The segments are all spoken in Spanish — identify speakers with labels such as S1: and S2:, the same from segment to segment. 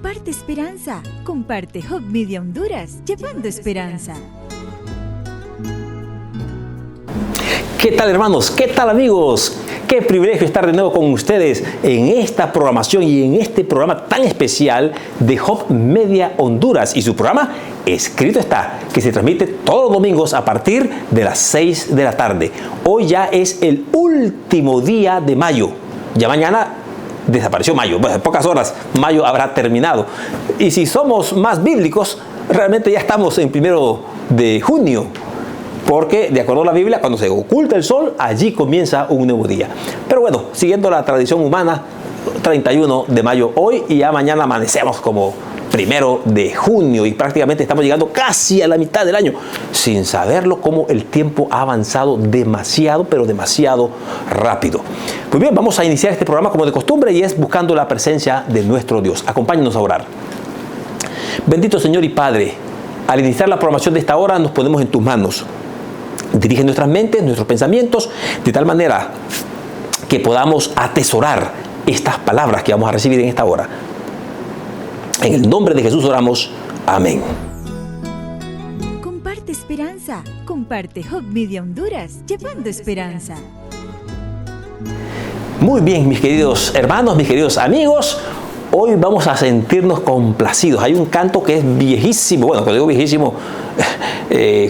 S1: Comparte esperanza. Comparte Hub Media Honduras, llevando esperanza.
S2: ¿Qué tal, hermanos? ¿Qué tal, amigos? Qué privilegio estar de nuevo con ustedes en esta programación y en este programa tan especial de Hub Media Honduras y su programa Escrito Está, que se transmite todos los domingos a partir de las 6 de la tarde. Hoy ya es el último día de mayo. Ya mañana desapareció mayo. Bueno, en pocas horas mayo habrá terminado. Y si somos más bíblicos, realmente ya estamos en 1 de junio. Porque, de acuerdo a la Biblia, cuando se oculta el sol, allí comienza un nuevo día. Pero bueno, siguiendo la tradición humana, 31 de mayo hoy y ya mañana amanecemos como 1 de junio y prácticamente estamos llegando casi a la mitad del año, sin saberlo cómo el tiempo ha avanzado demasiado, pero demasiado rápido. Pues bien, vamos a iniciar este programa como de costumbre y es buscando la presencia de nuestro Dios. Acompáñenos a orar. Bendito Señor y Padre, al iniciar la programación de esta hora nos ponemos en tus manos. Dirige nuestras mentes, nuestros pensamientos, de tal manera que podamos atesorar estas palabras que vamos a recibir en esta hora. En el nombre de Jesús oramos. Amén.
S1: Comparte esperanza. Comparte Hub Media Honduras, llevando esperanza.
S2: Muy bien, mis queridos hermanos, mis queridos amigos. Hoy vamos a sentirnos complacidos. Hay un canto que es viejísimo. Bueno, cuando digo viejísimo,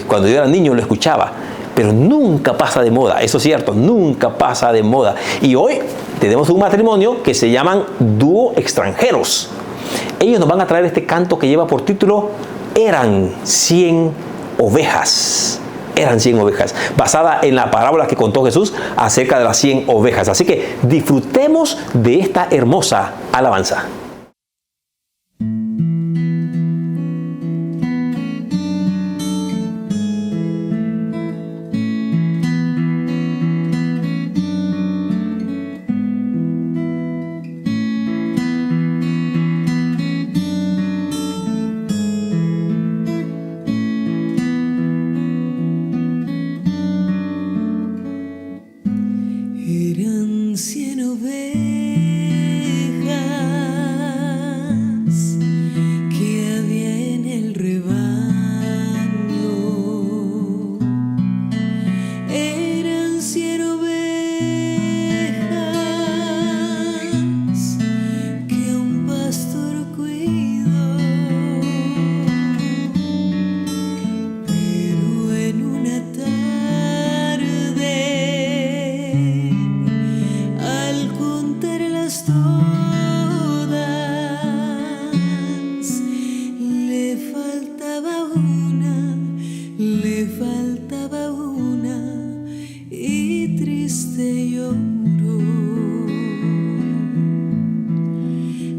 S2: cuando yo era niño lo escuchaba. Pero nunca pasa de moda. Eso es cierto, nunca pasa de moda. Y hoy tenemos un matrimonio que se llaman Dúo Extranjeros. Ellos nos van a traer este canto que lleva por título Eran 100 ovejas. Eran 100 ovejas, basada en la parábola que contó Jesús acerca de las 100 ovejas. Así que disfrutemos de esta hermosa alabanza.
S3: Eran 100 ovejas que había en el rebaño. Eran 100 ovejas que un pastor cuidó. Pero en una tarde, al contarlas todas, le faltaba una, y triste lloró.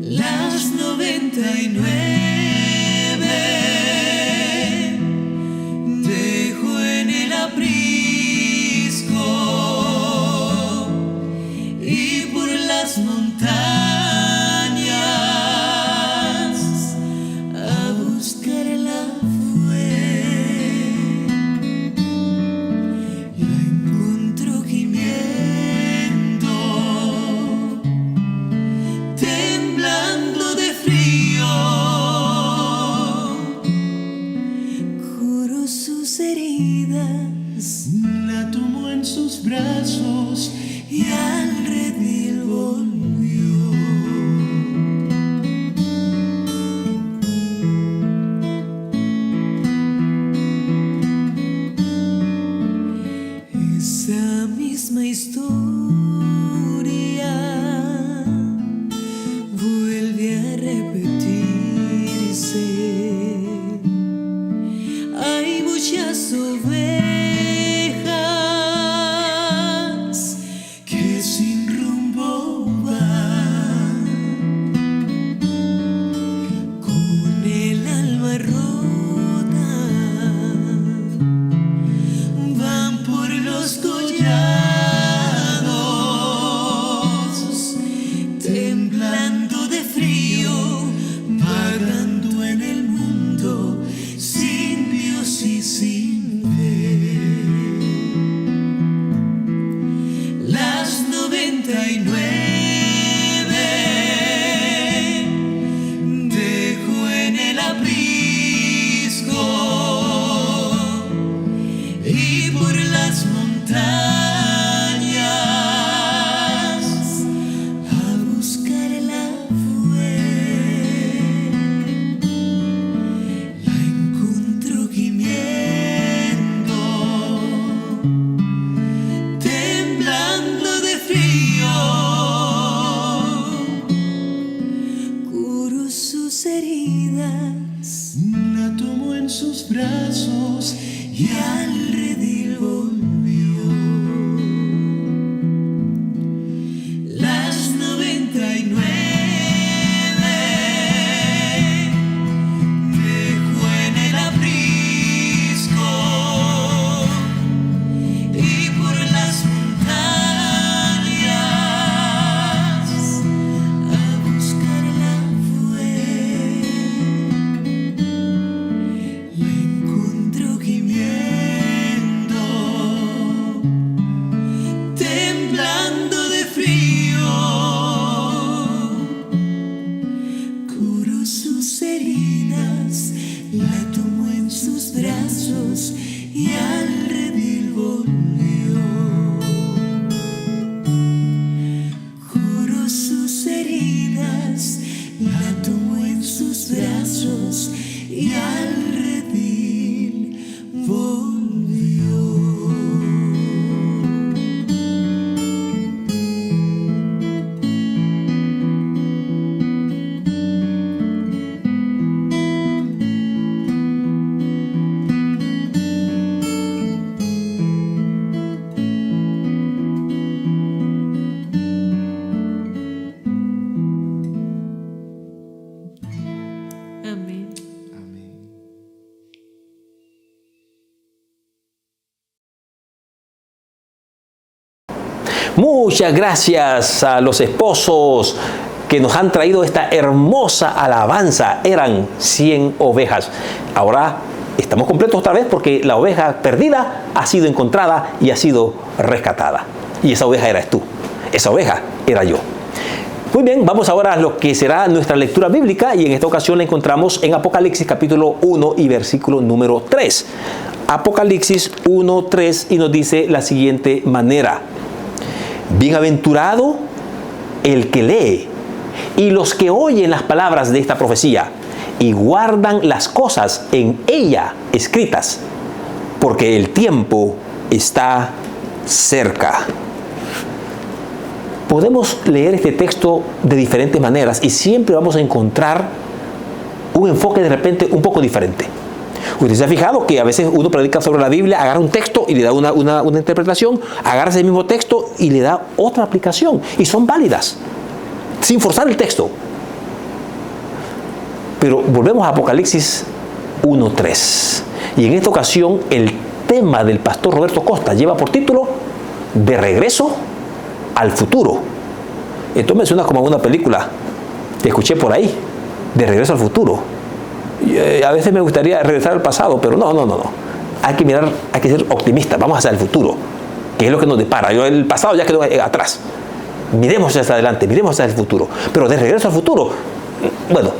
S3: Las 99 dejó en el aprisco y por las montañas a buscarla fue. La encontró gimiendo, temblando de frío. sus brazos y al redil volvió. Las 99 dejó en el aprisco y por las montañas a buscarla fue. La encontró gimiendo, temblando de frío, curó sus heridas, la tomó en sus brazos y al redil volvió. Curó sus heridas, la tomó en sus brazos y al redil volvió. Amén.
S2: Muchas gracias a los esposos que nos han traído esta hermosa alabanza. Eran 100 ovejas. Ahora estamos completos otra vez porque la oveja perdida ha sido encontrada y ha sido rescatada. Y esa oveja eras tú. Esa oveja era yo. Muy bien, vamos ahora a lo que será nuestra lectura bíblica y en esta ocasión la encontramos en Apocalipsis capítulo 1 y versículo número 3. Apocalipsis 1, 3 y nos dice la siguiente manera. Bienaventurado el que lee y los que oyen las palabras de esta profecía y guardan las cosas en ella escritas, porque el tiempo está cerca. Podemos leer este texto de diferentes maneras y siempre vamos a encontrar un enfoque de repente un poco diferente. Usted se ha fijado que a veces uno predica sobre la Biblia, agarra un texto y le da una interpretación, agarra ese mismo texto y le da otra aplicación. Y son válidas, sin forzar el texto. Pero volvemos a Apocalipsis 1.3. Y en esta ocasión el tema del pastor Roberto Costa lleva por título De regreso al futuro. Esto me suena como una película que escuché por ahí, De regreso al futuro. A veces me gustaría regresar al pasado, pero no. Hay que mirar, hay que ser optimistas. Vamos hacia el futuro, que es lo que nos depara. El pasado ya quedó atrás. Miremos hacia adelante, miremos hacia el futuro. Pero de regreso al futuro, bueno,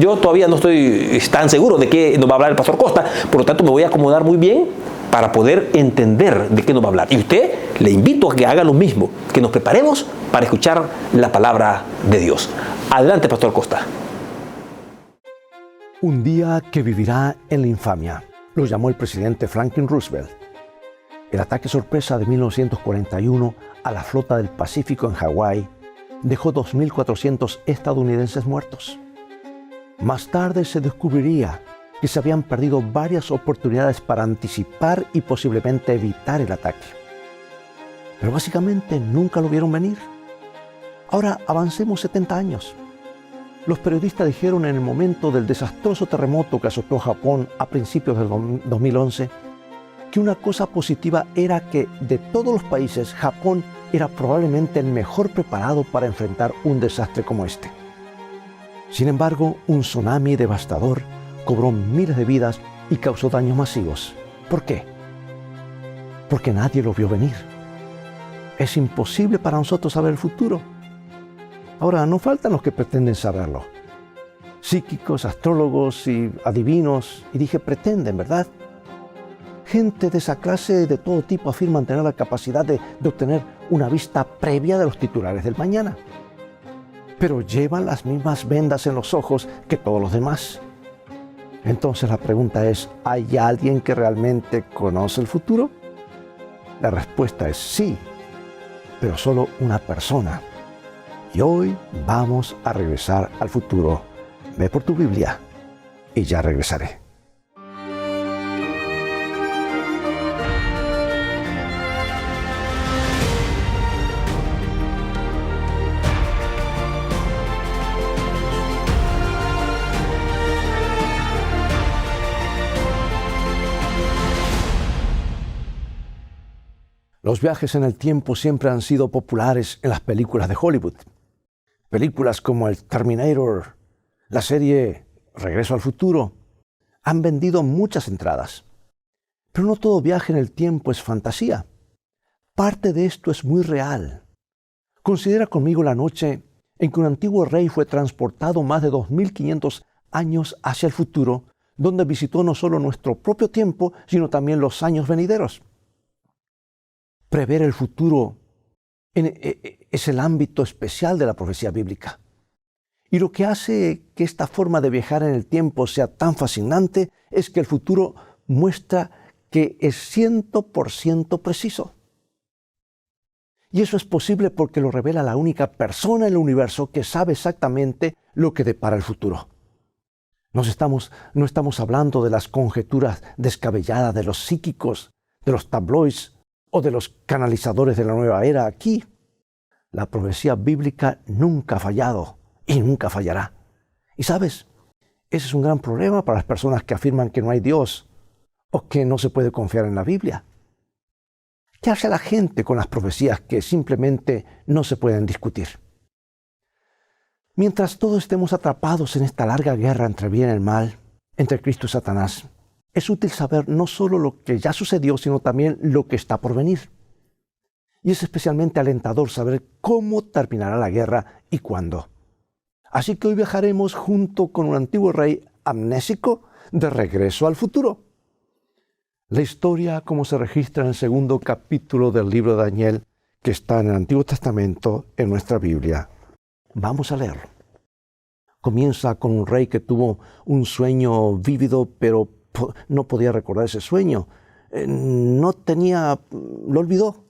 S2: yo todavía no estoy tan seguro de qué nos va a hablar el pastor Costa, por lo tanto me voy a acomodar muy bien para poder entender de qué nos va a hablar. Y usted, le invito a que haga lo mismo, que nos preparemos para escuchar la palabra de Dios. Adelante, pastor Costa.
S4: Un día que vivirá en la infamia, lo llamó el presidente Franklin Roosevelt. El ataque sorpresa de 1941 a la flota del Pacífico en Hawái dejó 2.400 estadounidenses muertos. Más tarde se descubriría que se habían perdido varias oportunidades para anticipar y posiblemente evitar el ataque. Pero básicamente nunca lo vieron venir. Ahora avancemos 70 años. Los periodistas dijeron en el momento del desastroso terremoto que azotó Japón a principios del 2011 que una cosa positiva era que de todos los países, Japón era probablemente el mejor preparado para enfrentar un desastre como este. Sin embargo, un tsunami devastador cobró miles de vidas y causó daños masivos. ¿Por qué? Porque nadie lo vio venir. Es imposible para nosotros saber el futuro. Ahora, no faltan los que pretenden saberlo. Psíquicos, astrólogos y adivinos. Y dije pretenden, ¿verdad? Gente de esa clase de todo tipo afirman tener la capacidad de obtener una vista previa de los titulares del mañana. Pero llevan las mismas vendas en los ojos que todos los demás. Entonces la pregunta es, ¿hay alguien que realmente conoce el futuro? La respuesta es sí, pero solo una persona. Y hoy vamos a regresar al futuro. Ve por tu Biblia y ya regresaré. Los viajes en el tiempo siempre han sido populares en las películas de Hollywood. Películas como el Terminator, la serie Regreso al Futuro, han vendido muchas entradas. Pero no todo viaje en el tiempo es fantasía. Parte de esto es muy real. Considera conmigo la noche en que un antiguo rey fue transportado más de 2500 años hacia el futuro, donde visitó no solo nuestro propio tiempo, sino también los años venideros. Prever el futuro es el ámbito especial de la profecía bíblica. Y lo que hace que esta forma de viajar en el tiempo sea tan fascinante es que el futuro muestra que es 100% preciso. Y eso es posible porque lo revela la única persona en el universo que sabe exactamente lo que depara el futuro. No estamos hablando de las conjeturas descabelladas de los psíquicos, de los tabloids o de los canalizadores de la nueva era aquí. La profecía bíblica nunca ha fallado y nunca fallará. Y sabes, ese es un gran problema para las personas que afirman que no hay Dios o que no se puede confiar en la Biblia. ¿Qué hace la gente con las profecías que simplemente no se pueden discutir? Mientras todos estemos atrapados en esta larga guerra entre el bien y el mal, entre Cristo y Satanás, es útil saber no solo lo que ya sucedió, sino también lo que está por venir. Y es especialmente alentador saber cómo terminará la guerra y cuándo. Así que hoy viajaremos junto con un antiguo rey amnésico de regreso al futuro. La historia, como se registra en el segundo capítulo del libro de Daniel, que está en el Antiguo Testamento en nuestra Biblia. Vamos a leerlo. Comienza con un rey que tuvo un sueño vívido, pero no podía recordar ese sueño. Lo olvidó.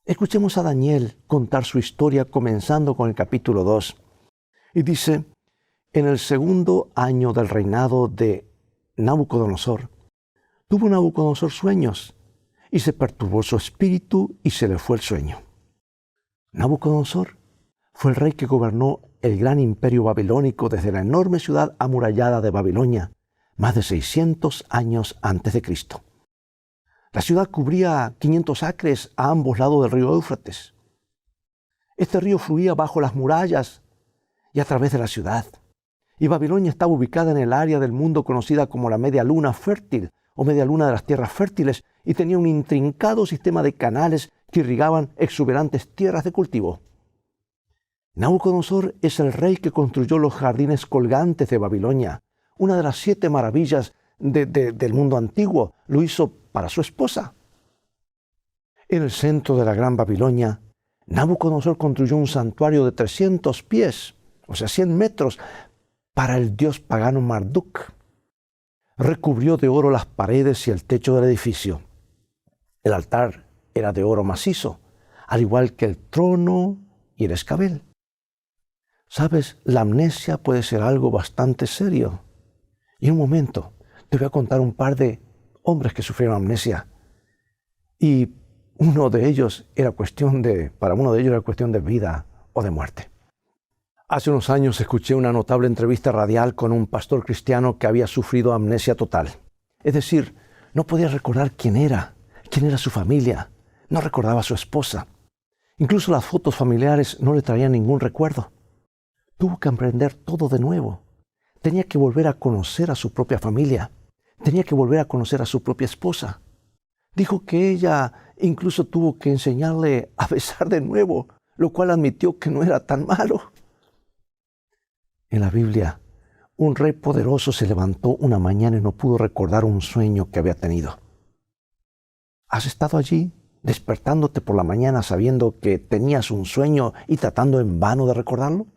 S4: Escuchemos a Daniel contar su historia comenzando con el capítulo 2. Y dice, en el segundo año del reinado de Nabucodonosor, tuvo Nabucodonosor sueños, y se perturbó su espíritu y se le fue el sueño. Nabucodonosor fue el rey que gobernó el gran imperio babilónico desde la enorme ciudad amurallada de Babilonia, más de 600 años antes de Cristo. La ciudad cubría 500 acres a ambos lados del río Éufrates. Este río fluía bajo las murallas y a través de la ciudad. Y Babilonia estaba ubicada en el área del mundo conocida como la Media Luna Fértil, o media luna de las tierras fértiles, y tenía un intrincado sistema de canales que irrigaban exuberantes tierras de cultivo. Nabucodonosor es el rey que construyó los jardines colgantes de Babilonia, una de las 7 maravillas del mundo antiguo. Lo hizo para su esposa. En el centro de la gran Babilonia, Nabucodonosor construyó un santuario de 300 pies, o sea, 100 metros, para el dios pagano Marduk. Recubrió de oro las paredes y el techo del edificio. El altar era de oro macizo, al igual que el trono y el escabel. Sabes, la amnesia puede ser algo bastante serio. Y en un momento te voy a contar un par de hombres que sufrieron amnesia. Y para uno de ellos era cuestión de vida o de muerte. Hace unos años escuché una notable entrevista radial con un pastor cristiano que había sufrido amnesia total. Es decir, no podía recordar quién era su familia, no recordaba a su esposa. Incluso las fotos familiares no le traían ningún recuerdo. Tuvo que aprender todo de nuevo. Tenía que volver a conocer a su propia familia. Tenía que volver a conocer a su propia esposa. Dijo que ella incluso tuvo que enseñarle a besar de nuevo, lo cual admitió que no era tan malo. En la Biblia, un rey poderoso se levantó una mañana y no pudo recordar un sueño que había tenido. ¿Has estado allí, despertándote por la mañana sabiendo que tenías un sueño y tratando en vano de recordarlo?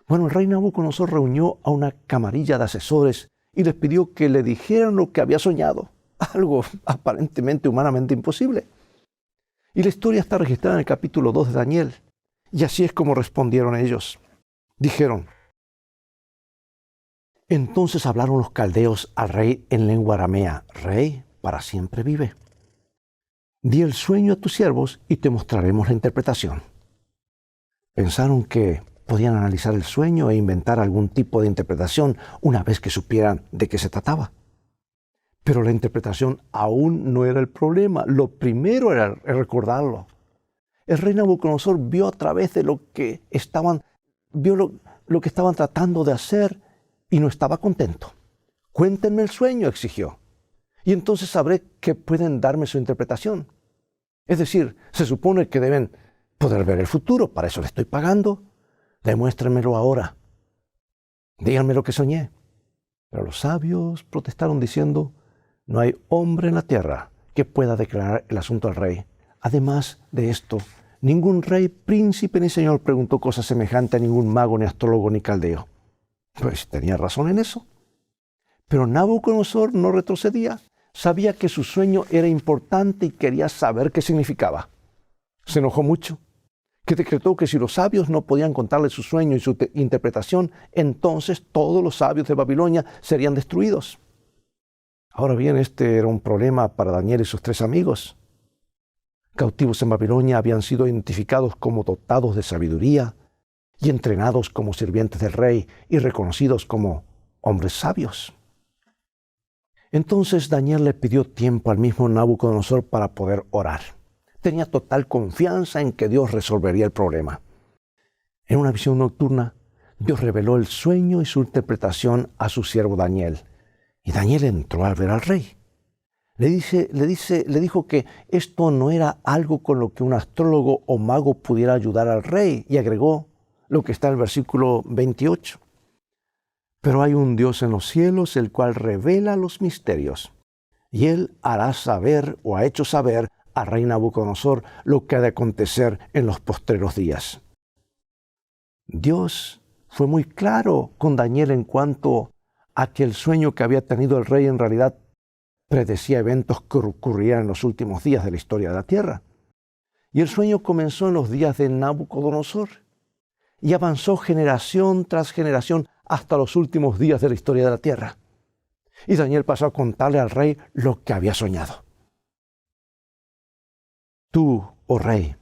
S4: Bueno, el rey Nabucodonosor reunió a una camarilla de asesores y les pidió que le dijeran lo que había soñado, algo aparentemente humanamente imposible. Y la historia está registrada en el capítulo 2 de Daniel. Y así es como respondieron ellos. Dijeron, entonces hablaron los caldeos al rey en lengua aramea, Rey, para siempre vive. Di el sueño a tus siervos y te mostraremos la interpretación. Pensaron que podían analizar el sueño e inventar algún tipo de interpretación una vez que supieran de qué se trataba. Pero la interpretación aún no era el problema. Lo primero era recordarlo. El rey Nabucodonosor vio a través de lo que estaban tratando de hacer y no estaba contento. Cuéntenme el sueño, exigió. Y entonces sabré que pueden darme su interpretación. Es decir, se supone que deben poder ver el futuro. Para eso le estoy pagando. Demuéstrenmelo ahora. Díganme lo que soñé. Pero los sabios protestaron diciendo: no hay hombre en la tierra que pueda declarar el asunto al rey. Además de esto, ningún rey, príncipe ni señor preguntó cosa semejante a ningún mago, ni astrólogo, ni caldeo. Pues tenía razón en eso. Pero Nabucodonosor no retrocedía. Sabía que su sueño era importante y quería saber qué significaba. Se enojó mucho, que decretó que si los sabios no podían contarle su sueño y su interpretación, entonces todos los sabios de Babilonia serían destruidos. Ahora bien, este era un problema para Daniel y sus 3 amigos. Cautivos en Babilonia, habían sido identificados como dotados de sabiduría y entrenados como sirvientes del rey y reconocidos como hombres sabios. Entonces Daniel le pidió tiempo al mismo Nabucodonosor para poder orar. Tenía total confianza en que Dios resolvería el problema. En una visión nocturna, Dios reveló el sueño y su interpretación a su siervo Daniel. Y Daniel entró al ver al rey. Le dijo que esto no era algo con lo que un astrólogo o mago pudiera ayudar al rey, y agregó lo que está en el versículo 28. Pero hay un Dios en los cielos, el cual revela los misterios, y él hará saber o ha hecho saber al rey Nabucodonosor lo que ha de acontecer en los postreros días. Dios fue muy claro con Daniel en cuanto a que el sueño que había tenido el rey en realidad predecía eventos que ocurrirían en los últimos días de la historia de la tierra. Y el sueño comenzó en los días de Nabucodonosor y avanzó generación tras generación hasta los últimos días de la historia de la tierra. Y Daniel pasó a contarle al rey lo que había soñado. Tú, oh rey,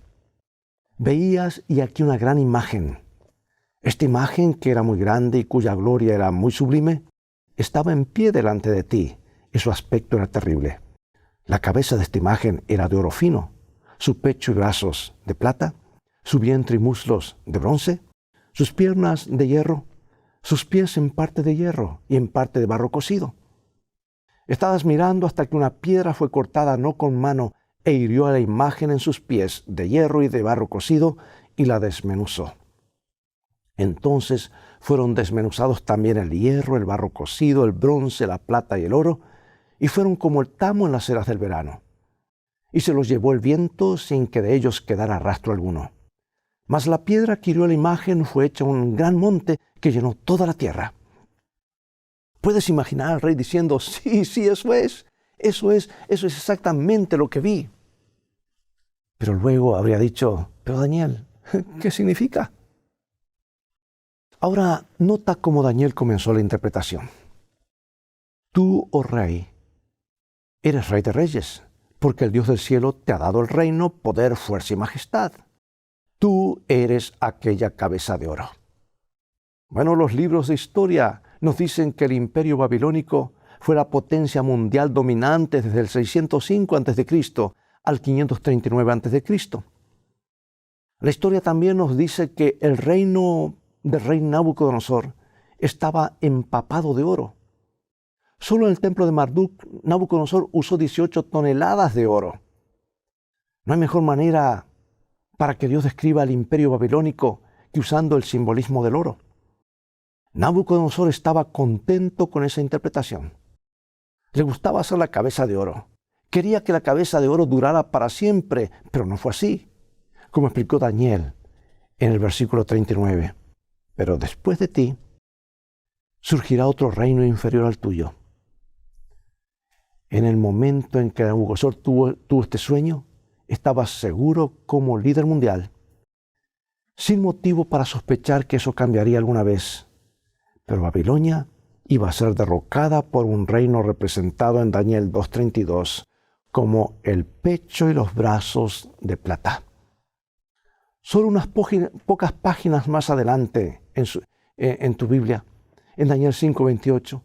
S4: veías y aquí una gran imagen. Esta imagen, que era muy grande y cuya gloria era muy sublime, estaba en pie delante de ti, y su aspecto era terrible. La cabeza de esta imagen era de oro fino, su pecho y brazos de plata, su vientre y muslos de bronce, sus piernas de hierro, sus pies en parte de hierro y en parte de barro cocido. Estabas mirando hasta que una piedra fue cortada no con mano e hirió a la imagen en sus pies de hierro y de barro cocido y la desmenuzó. Entonces fueron desmenuzados también el hierro, el barro cocido, el bronce, la plata y el oro, y fueron como el tamo en las eras del verano. Y se los llevó el viento sin que de ellos quedara rastro alguno. Mas la piedra que hirió a la imagen fue hecha un gran monte que llenó toda la tierra. Puedes imaginar al rey diciendo: sí, eso es exactamente lo que vi. Pero luego habría dicho: pero Daniel, ¿qué significa? Ahora nota cómo Daniel comenzó la interpretación. Tú, oh rey, eres rey de reyes, porque el Dios del cielo te ha dado el reino, poder, fuerza y majestad. Tú eres aquella cabeza de oro. Bueno, los libros de historia nos dicen que el imperio babilónico fue la potencia mundial dominante desde el 605 a.C. al 539 a.C. La historia también nos dice que el reino del rey Nabucodonosor estaba empapado de oro. Solo en el templo de Marduk, Nabucodonosor usó 18 toneladas de oro. No hay mejor manera para que Dios describa el imperio babilónico que usando el simbolismo del oro. Nabucodonosor estaba contento con esa interpretación. Le gustaba hacer la cabeza de oro. Quería que la cabeza de oro durara para siempre, pero no fue así, como explicó Daniel en el versículo 39. Pero después de ti surgirá otro reino inferior al tuyo. En el momento en que Nabucodonosor tuvo este sueño, estaba seguro como líder mundial, sin motivo para sospechar que eso cambiaría alguna vez. Pero Babilonia iba a ser derrocada por un reino representado en Daniel 2:32 como el pecho y los brazos de plata. Solo unas pocas páginas más adelante en tu Biblia, en Daniel 5:28,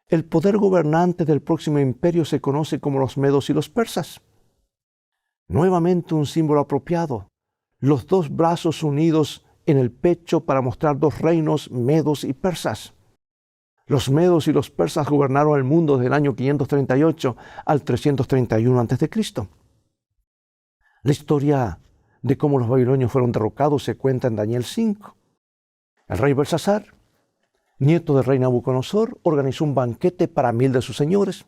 S4: El poder gobernante del próximo imperio se conoce como los medos y los persas. Nuevamente un símbolo apropiado, los dos brazos unidos en el pecho para mostrar dos reinos, medos y persas. Los medos y los persas gobernaron el mundo desde el año 538 al 331 a.C. La historia de cómo los babilonios fueron derrocados se cuenta en Daniel 5. El rey Belsasar, nieto del rey Nabucodonosor, organizó un banquete para 1000 de sus señores.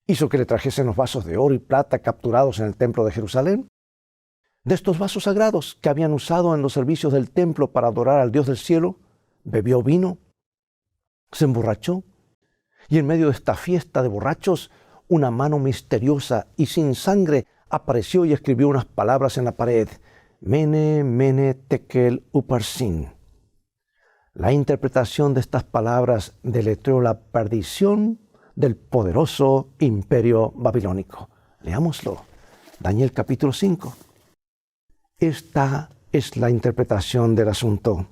S4: Hizo que le trajesen los vasos de oro y plata capturados en el templo de Jerusalén. De estos vasos sagrados que habían usado en los servicios del templo para adorar al Dios del cielo, bebió vino, se emborrachó, y en medio de esta fiesta de borrachos, una mano misteriosa y sin sangre apareció y escribió unas palabras en la pared: Mene, Mene, Tekel, Uparsin. La interpretación de estas palabras deletreó la perdición del poderoso imperio babilónico. Leámoslo. Daniel capítulo 5. Esta es la interpretación del asunto.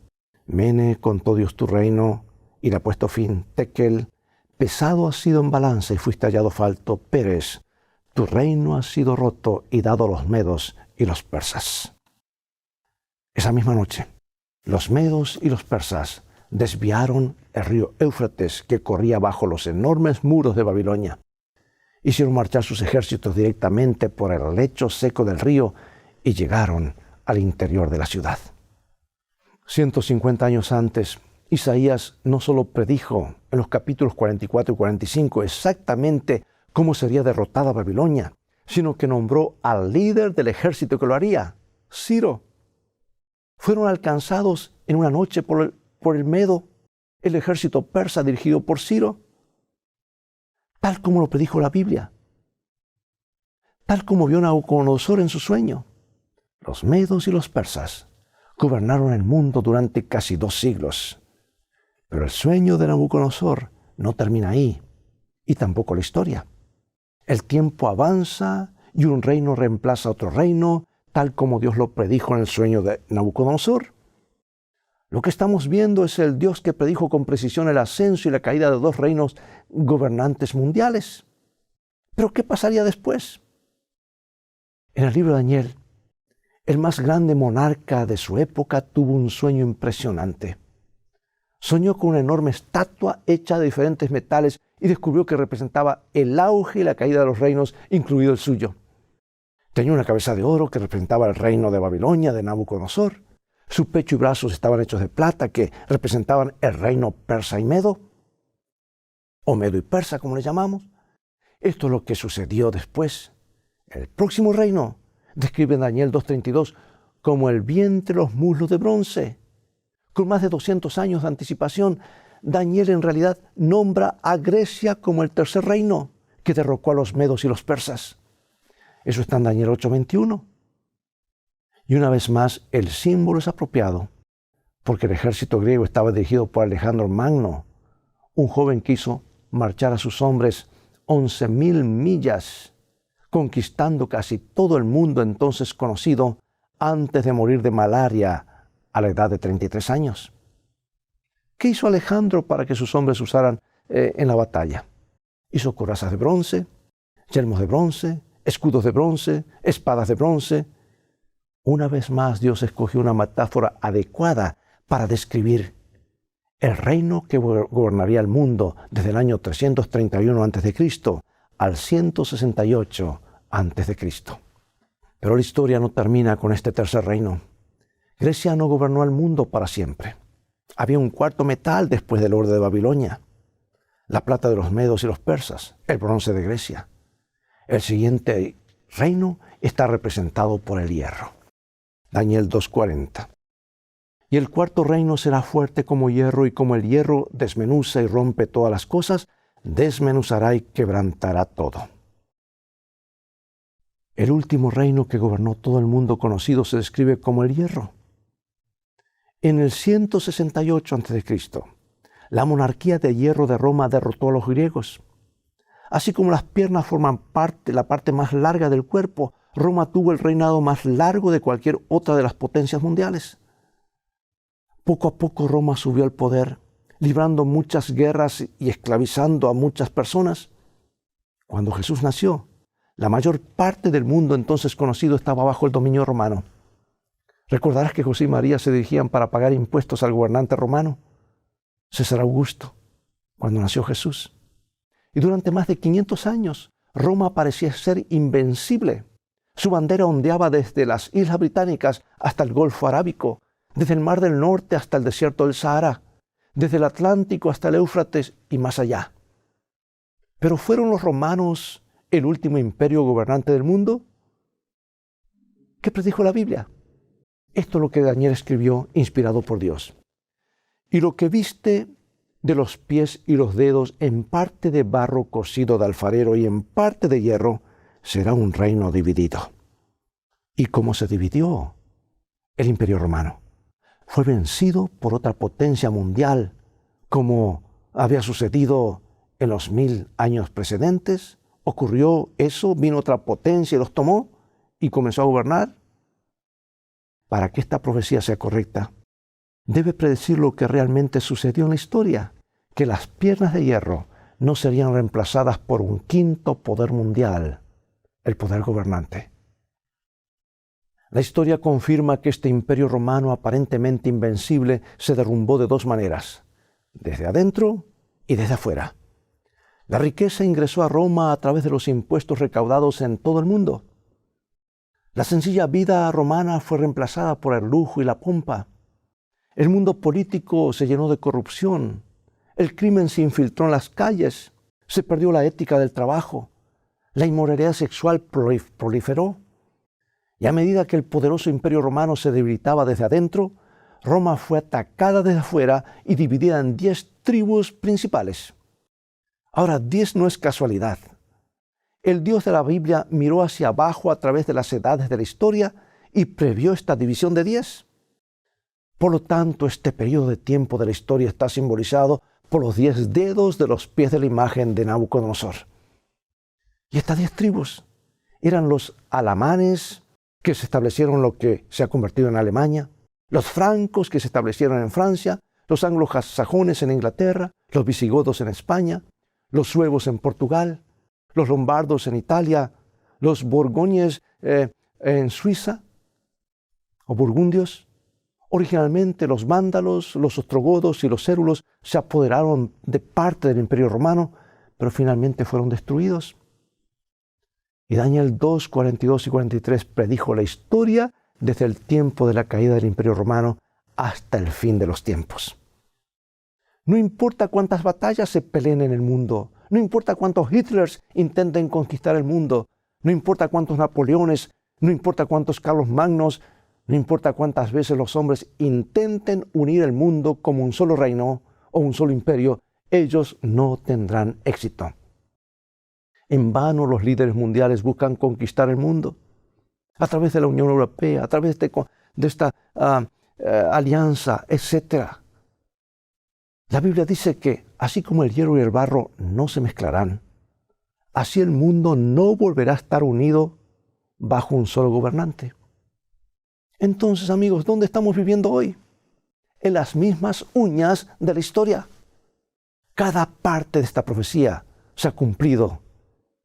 S4: Mene, contó Dios tu reino y le ha puesto fin. Tekel, pesado has sido en balanza y fuiste hallado falto. Peres, tu reino ha sido roto y dado a los medos y los persas. Esa misma noche, los medos y los persas desviaron el río Éufrates que corría bajo los enormes muros de Babilonia. Hicieron marchar sus ejércitos directamente por el lecho seco del río y llegaron al interior de la ciudad. 150 años antes, Isaías no solo predijo en los capítulos 44 y 45 exactamente cómo sería derrotada Babilonia, sino que nombró al líder del ejército que lo haría, Ciro. Fueron alcanzados en una noche por el Medo, el ejército persa dirigido por Ciro, tal como lo predijo la Biblia, tal como vio Nabucodonosor en su sueño. Los medos y los persas gobernaron el mundo durante casi 2 siglos. Pero el sueño de Nabucodonosor no termina ahí, y tampoco la historia. El tiempo avanza y un reino reemplaza a otro reino, tal como Dios lo predijo en el sueño de Nabucodonosor. Lo que estamos viendo es el Dios que predijo con precisión el ascenso y la caída de 2 reinos gobernantes mundiales. ¿Pero qué pasaría después? En el libro de Daniel, el más grande monarca de su época tuvo un sueño impresionante. Soñó con una enorme estatua hecha de diferentes metales y descubrió que representaba el auge y la caída de los reinos, incluido el suyo. Tenía una cabeza de oro que representaba el reino de Babilonia, de Nabucodonosor. Su pecho y brazos estaban hechos de plata que representaban el reino persa y medo, o medo y persa como le llamamos. Esto es lo que sucedió después. El próximo reino describe en Daniel 2:32 como el vientre, los muslos de bronce. Con más de 200 años de anticipación, Daniel en realidad nombra a Grecia como el tercer reino que derrocó a los medos y los persas. Eso está en Daniel 8:21. Y una vez más, el símbolo es apropiado, porque el ejército griego estaba dirigido por Alejandro Magno, un joven que hizo marchar a sus hombres 11,000 millas, conquistando casi todo el mundo entonces conocido antes de morir de malaria a la edad de 33 años. ¿Qué hizo Alejandro para que sus hombres usaran en la batalla? Hizo corazas de bronce, yelmos de bronce, escudos de bronce, espadas de bronce. Una vez más, Dios escogió una metáfora adecuada para describir el reino que gobernaría el mundo desde el año 331 a.C. al 168 a.C. Pero la historia no termina con este tercer reino. Grecia no gobernó el mundo para siempre. Había un cuarto metal después del oro de Babilonia: la plata de los medos y los persas, el bronce de Grecia. El siguiente reino está representado por el hierro. Daniel 2:40. Y el cuarto reino será fuerte como hierro, y como el hierro desmenuza y rompe todas las cosas, desmenuzará y quebrantará todo. El último reino que gobernó todo el mundo conocido se describe como el hierro. En el 168 a.C., la monarquía de hierro de Roma derrotó a los griegos. Así como las piernas forman la parte más larga del cuerpo, Roma tuvo el reinado más largo de cualquier otra de las potencias mundiales. Poco a poco Roma subió al poder, librando muchas guerras y esclavizando a muchas personas. Cuando Jesús nació, la mayor parte del mundo entonces conocido estaba bajo el dominio romano. Recordarás que José y María se dirigían para pagar impuestos al gobernante romano, César Augusto, cuando nació Jesús. Y durante más de 500 años, Roma parecía ser invencible. Su bandera ondeaba desde las Islas Británicas hasta el Golfo Arábico, desde el Mar del Norte hasta el desierto del Sahara, desde el Atlántico hasta el Éufrates y más allá. ¿Pero fueron los romanos el último imperio gobernante del mundo? ¿Qué predijo la Biblia? Esto es lo que Daniel escribió, inspirado por Dios. Y lo que viste de los pies y los dedos, en parte de barro cocido de alfarero y en parte de hierro, será un reino dividido. ¿Y cómo se dividió el imperio romano? Fue vencido por otra potencia mundial, como había sucedido en los 1000 años precedentes. ¿Ocurrió eso? ¿Vino otra potencia y los tomó y comenzó a gobernar? Para que esta profecía sea correcta, debe predecir lo que realmente sucedió en la historia, que las piernas de hierro no serían reemplazadas por un quinto poder mundial, el poder gobernante. La historia confirma que este imperio romano aparentemente invencible se derrumbó de dos maneras, desde adentro y desde afuera. La riqueza ingresó a Roma a través de los impuestos recaudados en todo el mundo. La sencilla vida romana fue reemplazada por el lujo y la pompa. El mundo político se llenó de corrupción. El crimen se infiltró en las calles. Se perdió la ética del trabajo. La inmoralidad sexual proliferó. Y a medida que el poderoso imperio romano se debilitaba desde adentro, Roma fue atacada desde afuera y dividida en 10 tribus principales. Ahora, 10 no es casualidad. El Dios de la Biblia miró hacia abajo a través de las edades de la historia y previó esta división de 10. Por lo tanto, este periodo de tiempo de la historia está simbolizado por los 10 dedos de los pies de la imagen de Nabucodonosor. Y estas 10 tribus eran los alamanes, que se establecieron en lo que se ha convertido en Alemania, los francos, que se establecieron en Francia, los anglosajones en Inglaterra, los visigodos en España, los suevos en Portugal, los lombardos en Italia, los borgoñes en Suiza, o burgundios. Originalmente los vándalos, los ostrogodos y los cérulos se apoderaron de parte del imperio romano, pero finalmente fueron destruidos. Y Daniel 2, 42 y 43 predijo la historia desde el tiempo de la caída del imperio romano hasta el fin de los tiempos. No importa cuántas batallas se peleen en el mundo, no importa cuántos Hitlers intenten conquistar el mundo, no importa cuántos Napoleones, no importa cuántos Carlos Magnos, no importa cuántas veces los hombres intenten unir el mundo como un solo reino o un solo imperio, ellos no tendrán éxito. En vano los líderes mundiales buscan conquistar el mundo a través de la Unión Europea, a través de esta alianza, etc. La Biblia dice que así como el hierro y el barro no se mezclarán, así el mundo no volverá a estar unido bajo un solo gobernante. Entonces, amigos, ¿dónde estamos viviendo hoy? En las mismas uñas de la historia. Cada parte de esta profecía se ha cumplido,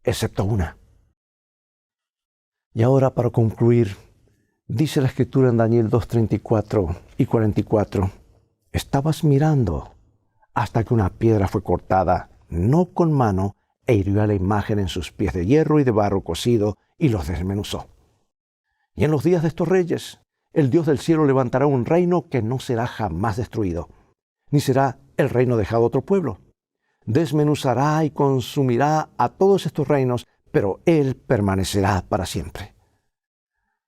S4: excepto una. Y ahora, para concluir, dice la Escritura en Daniel 2:34 y 44, estabas mirando hasta que una piedra fue cortada, no con mano, e hirió a la imagen en sus pies de hierro y de barro cocido, y los desmenuzó. Y en los días de estos reyes, el Dios del cielo levantará un reino que no será jamás destruido, ni será el reino dejado a otro pueblo. Desmenuzará y consumirá a todos estos reinos, pero Él permanecerá para siempre.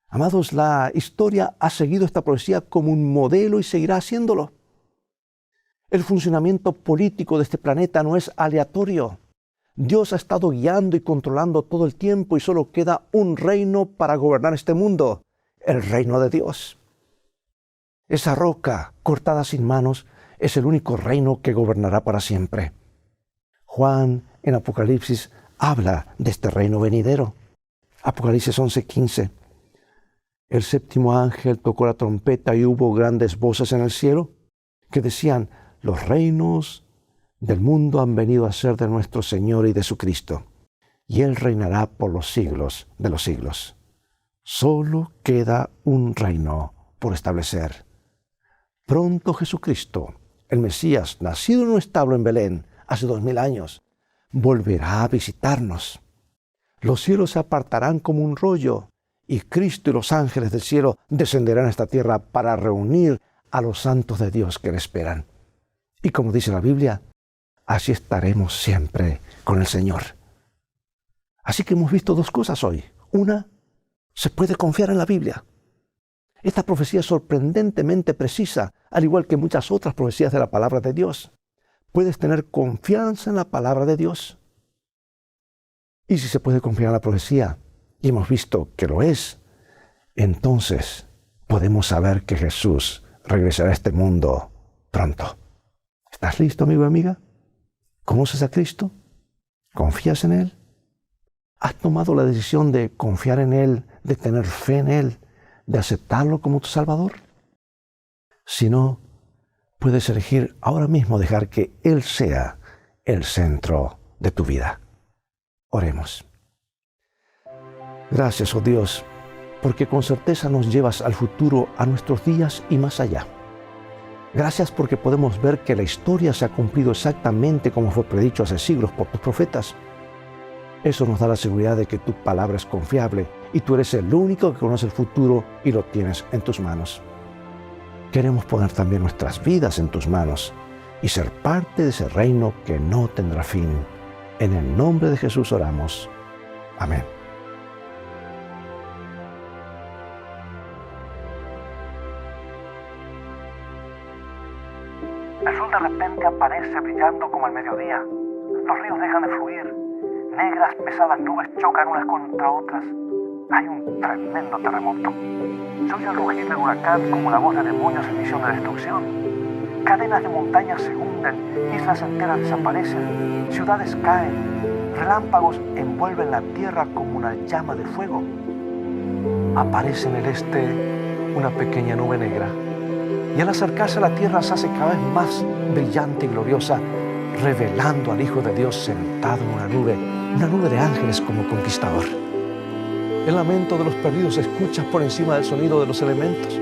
S4: Amados, la historia ha seguido esta profecía como un modelo y seguirá haciéndolo. El funcionamiento político de este planeta no es aleatorio. Dios ha estado guiando y controlando todo el tiempo y solo queda un reino para gobernar este mundo, el reino de Dios. Esa roca cortada sin manos es el único reino que gobernará para siempre. Juan en Apocalipsis habla de este reino venidero. Apocalipsis 11:15. El séptimo ángel tocó la trompeta y hubo grandes voces en el cielo que decían: Los reinos del mundo han venido a ser de nuestro Señor y de su Cristo, y Él reinará por los siglos de los siglos. Solo queda un reino por establecer. Pronto Jesucristo, el Mesías, nacido en un establo en Belén hace 2000 años, volverá a visitarnos. Los cielos se apartarán como un rollo, y Cristo y los ángeles del cielo descenderán a esta tierra para reunir a los santos de Dios que le esperan. Y como dice la Biblia, así estaremos siempre con el Señor. Así que hemos visto dos cosas hoy. Una, se puede confiar en la Biblia. Esta profecía es sorprendentemente precisa, al igual que muchas otras profecías de la palabra de Dios. Puedes tener confianza en la palabra de Dios. Y si se puede confiar en la profecía, y hemos visto que lo es, entonces podemos saber que Jesús regresará a este mundo pronto. ¿Estás listo, amigo y amiga? ¿Conoces a Cristo? ¿Confías en Él? ¿Has tomado la decisión de confiar en Él, de tener fe en Él, de aceptarlo como tu Salvador? Si no, puedes elegir ahora mismo dejar que Él sea el centro de tu vida. Oremos. Gracias, oh Dios, porque con certeza nos llevas al futuro, a nuestros días y más allá. Gracias porque podemos ver que la historia se ha cumplido exactamente como fue predicho hace siglos por tus profetas. Eso nos da la seguridad de que tu palabra es confiable y tú eres el único que conoce el futuro y lo tienes en tus manos. Queremos poner también nuestras vidas en tus manos y ser parte de ese reino que no tendrá fin. En el nombre de Jesús oramos. Amén.
S5: El sol de repente aparece brillando como el mediodía. Los ríos dejan de fluir. Negras, pesadas nubes chocan unas contra otras. Hay un tremendo terremoto. Se oye el rugir del huracán como la voz de demonios en misión de destrucción. Cadenas de montañas se hunden, islas enteras desaparecen, ciudades caen, relámpagos envuelven la tierra como una llama de fuego. Aparece en el este una pequeña nube negra, y al acercarse a la tierra se hace cada vez más brillante y gloriosa, revelando al Hijo de Dios sentado en una nube de ángeles como conquistador. El lamento de los perdidos se escucha por encima del sonido de los elementos.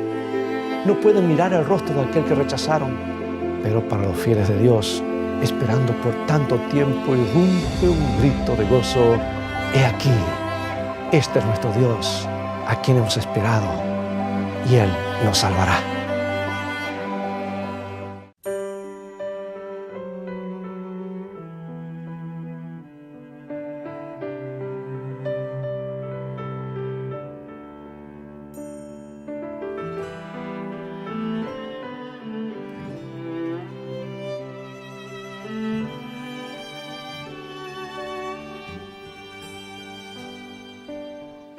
S5: No pueden mirar el rostro de aquel que rechazaron, pero para los fieles de Dios, esperando por tanto tiempo, irrumpe un grito de gozo. He aquí, este es nuestro Dios, a quien hemos esperado, y Él nos salvará.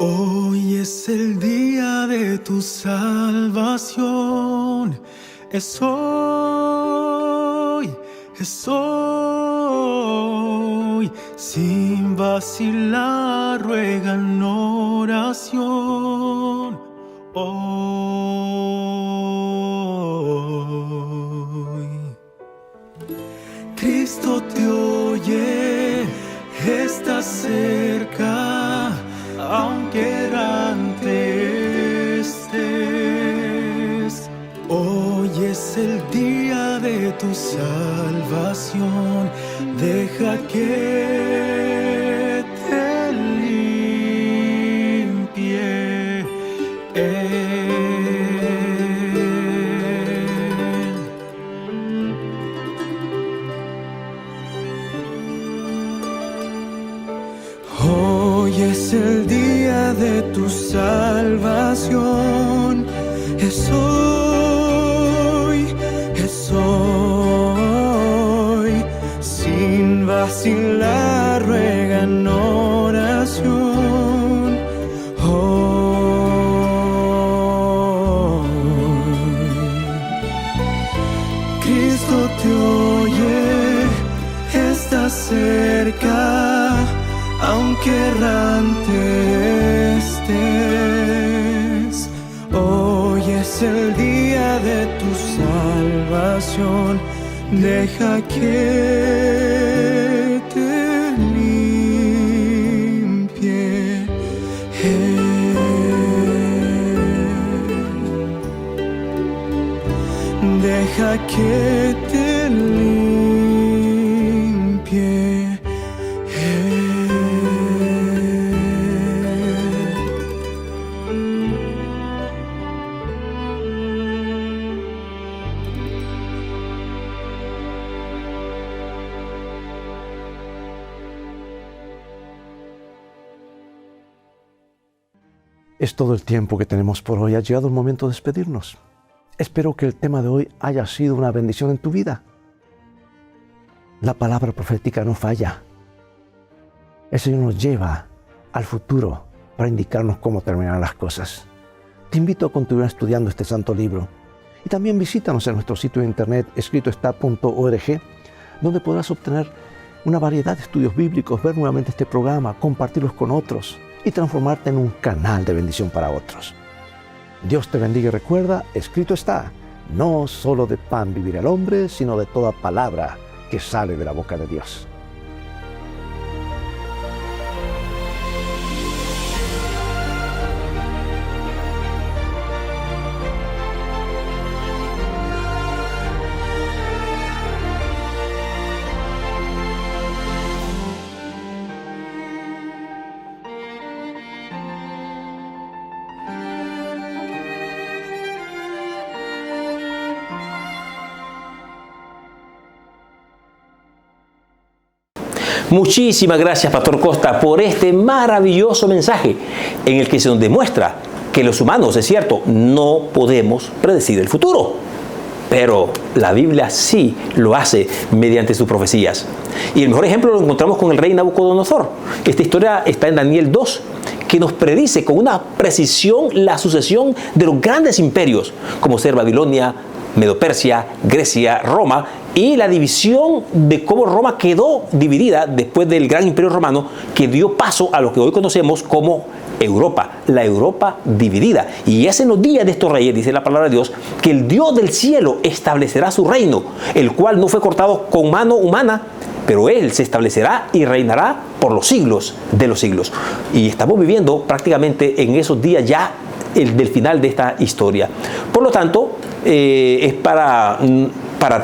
S3: Hoy es el día de tu salvación. Es hoy, sin vacilar ruega en oración. Hoy Cristo te oye, está cerca, aunque errante estés. Hoy es el día de tu salvación. Deja que te limpie Él. Hoy es el día de tu salvación. Es hoy, sin vacilar ruega en oración. Hoy Cristo te oye, está cerca, aunque errante estés. Hoy es el día de tu salvación. deja que te limpie. Deja que te limpie.
S4: Es todo el tiempo que tenemos por hoy. Ha llegado el momento de despedirnos. Espero que el tema de hoy haya sido una bendición en tu vida. La palabra profética no falla. El Señor nos lleva al futuro para indicarnos cómo terminarán las cosas. Te invito a continuar estudiando este santo libro. Y también visítanos en nuestro sitio de internet escritoestá.org, donde podrás obtener una variedad de estudios bíblicos, ver nuevamente este programa, compartirlos con otros y transformarte en un canal de bendición para otros. Dios te bendiga y recuerda, escrito está, no solo de pan vivirá el hombre, sino de toda palabra que sale de la boca de Dios.
S2: Muchísimas gracias, Pastor Costa, por este maravilloso mensaje en el que se nos demuestra que los humanos, es cierto, no podemos predecir el futuro. Pero la Biblia sí lo hace mediante sus profecías. Y el mejor ejemplo lo encontramos con el rey Nabucodonosor. Esta historia está en Daniel 2, que nos predice con una precisión la sucesión de los grandes imperios, como ser Babilonia, Medo-Persia, Grecia, Roma, y la división de cómo Roma quedó dividida después del gran imperio romano, que dio paso a lo que hoy conocemos como Europa, la Europa dividida. Y es en los días de estos reyes, dice la palabra de Dios, que el Dios del cielo establecerá su reino, el cual no fue cortado con mano humana, pero Él se establecerá y reinará por los siglos de los siglos. Y estamos viviendo prácticamente en esos días ya del final de esta historia. Por lo tanto, es para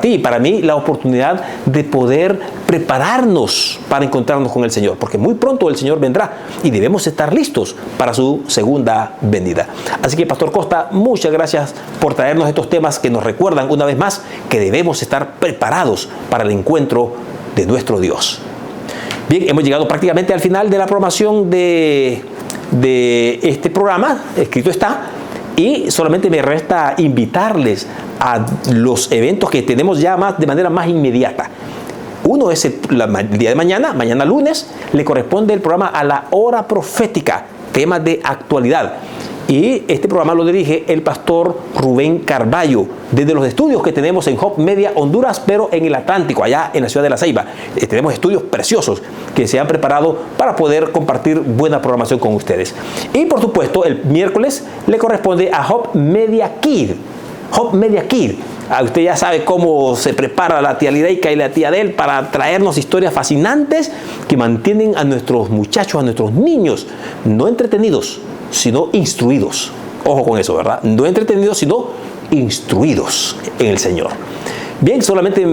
S2: ti y para mí la oportunidad de poder prepararnos para encontrarnos con el Señor, porque muy pronto el Señor vendrá y debemos estar listos para su segunda venida. Así que, Pastor Costa, muchas gracias por traernos estos temas que nos recuerdan una vez más que debemos estar preparados para el encuentro de nuestro Dios. Bien, hemos llegado prácticamente al final de la programación de este programa, escrito está, y solamente me resta invitarles a los eventos que tenemos ya de manera más inmediata. Uno es el día de mañana lunes, le corresponde el programa A la Hora Profética, temas de actualidad. Y este programa lo dirige el pastor Rubén Carballo, desde los estudios que tenemos en Hope Media Honduras, pero en el Atlántico, allá en la ciudad de La Ceiba. Tenemos estudios preciosos que se han preparado para poder compartir buena programación con ustedes. Y por supuesto, el miércoles le corresponde a Hope Media Kid. Hope Media Kid. Usted ya sabe cómo se prepara la tía Lideika y la tía Adel para traernos historias fascinantes que mantienen a nuestros muchachos, a nuestros niños, no entretenidos, sino instruidos. Ojo con eso, ¿verdad? No entretenidos, sino instruidos en el Señor. Bien, solamente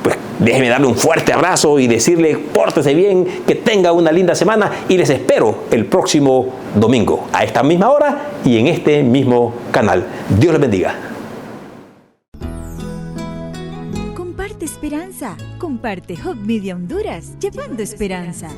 S2: pues déjeme darle un fuerte abrazo y decirle, pórtese bien, que tenga una linda semana y les espero el próximo domingo a esta misma hora y en este mismo canal. Dios les bendiga.
S1: Comparte esperanza. Comparte Hope Media Honduras, llevando esperanza.